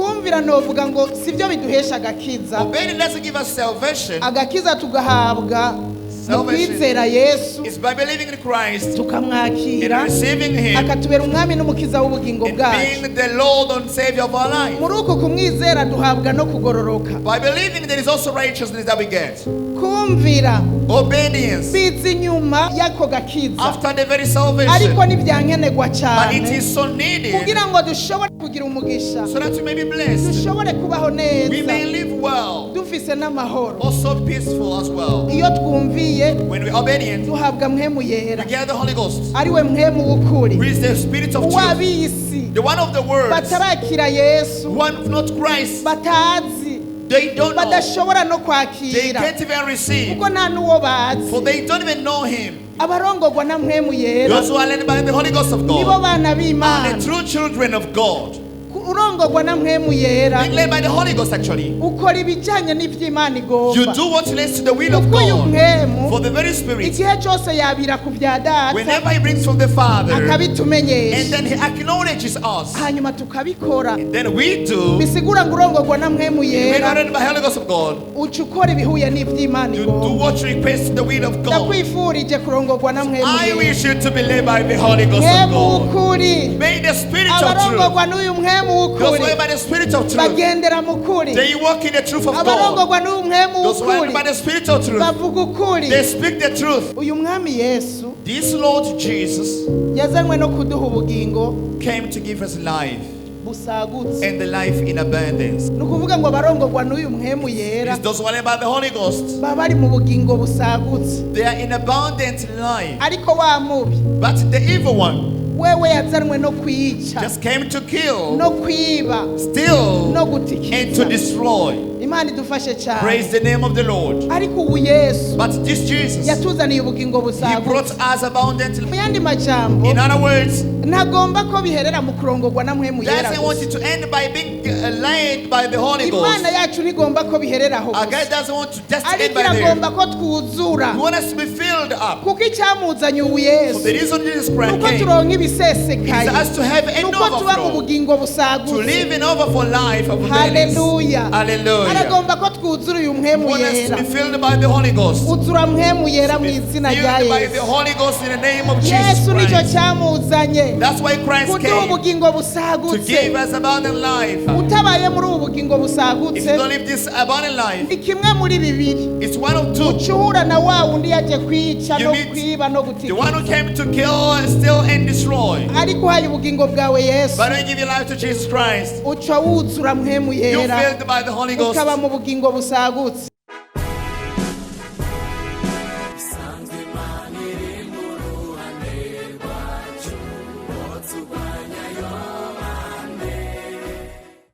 kumvira novuga ngo sivyo biduhesha agakiza. Obeying doesn't give us salvation. Agakiza tugahabwa kwizera Yesu is by believing in Christ, tukamwakira, receiving Him, akatubera umwami n'umukiza w'ubugingo bwacu. being the Lord and Savior of our life. Muri uko kumwizera duhabwa no kugororoka. By believing there is also righteousness that we get. Kumvira, obedience, biza inyuma y'ako gakiza, after the very salvation, ariko nivyankenerwa but it cyane is so needed kugira ngo dushobore kugira umugisha, so that we may be blessed, dushobore kubaho we may neza, live well, dufise n'amahoro. also peaceful as well. Iyo twumviye When we are obedient, duhabwa Mpwemu we Yera, get the Holy Ghost, ariwe Mpwemu w'ukuri, who is the Spirit of truth, uw'ab'isi the one of the words, batarakira Yesu, one of not Christ, batazi, they don't know, badashobora no they kwakira, can't even receive, kuko nta n'uwo bazi. for they don't even know Him. Abarongorwa na Mpwemu Yera Those who are led by the Holy Ghost of nibo God bana are b'Imana. the true children of God. Urongorwa na Mpwemu Yera Being led by the Holy Ghost, actually, ukora ibijyanye n'iby'Imana igomba. you do what relates to the will of Kuko uyu God. Mpwemu For the very Spirit, igihe cyose yabira ku bya Data whenever He brings from the Father, and akabitumenyesha, then He acknowledges us, hanyuma tukabikora. then we do. Bisigura ngo urongorwa na Mpwemu We are Yera led by the Holy Ghost of God. uca ukora ibihuye n'iby'Imana You do igomba. what requests the will of God. Ndakwifurije kurongorwa na Mpwemu I Yera. wish you to be led by the Holy Ghost of Mpwemu God. w'ukuri, May the Spirit of truth, abarongorwa n'uyu Mpwemu those who w'ukuri are by the Spirit of truth, bagendera mu kuri. they walk in the truth of God. Abarongorwa n'uyu Mpwemu Those who are w'ukuri by the Spirit of truth, bavuga ukuri. they speak the truth. Uyu mwami Yesu This Lord Jesus yazanywe no kuduha ubugingo came to give us life, busagutse. and the life in abundance. Ni ukuvuga ngo abarongorwa n'uyu Mpwemu Yera It's those who are led by the Holy Ghost, baba bari mu bugingo busagutse. they are in abundant life. Ariko wa mubi But the evil one wewe yazanywe no kwica, just came to kill, no kwiba, steal, no and to gutikiza. destroy. Imana idufashe cyane. Praise the name of the Lord. Ariko ubu Yesu But this Jesus, yatuzaniye ubugingo He brought busagutse. us abundant Mu life. yandi majambo, In other words, ntagomba ko biherera mu kurongorwa na Mpwemu Yera doesn't want gusa. it to end by being led by the Holy Ghost. Imana yacu ntigomba ko biherera aho Our God gusa, doesn't want to just end ariko by there. iragomba ko twuzura, He wants us to be filled up. kuko icyamuzanye ubu For Yesu the reason Jesus Christ nuko came turonka is ibisesekaye, us to have an nuko tuba mu overflow, bugingo to busagutse. live in overflow life of abundance. Haleluya. Hallelujah. Aragomba ko twuzura uyu He Mpwemu wants us to Yera. be filled by the Holy Ghost. Uzura Mpwemu Yera mu izina rya Filled by the Yesu. Holy Ghost in the name of Jesus Yesu nicyo Christ. cyamuzanye That's why Christ kuduha came ubugingo to busagutse. give us abundant life. Utabaye muri ubu bugingo If busagutse, you don't live this abundant life, ni kimwe muri bibiri. it's one of two. Ucuhura na wa wundi yaje kwica You no meet kwiba no The one who gutikiza, came to kill, steal, and destroy. ariko uhaye ubugingo bwawe Yesu, But when you give your life to Jesus Christ, uca wuzura Mpwemu you're Yera, filled by the Holy Ghost. ukaba mu bugingo busagutse. Sanze Imana iri mu ruhande rwacu, bose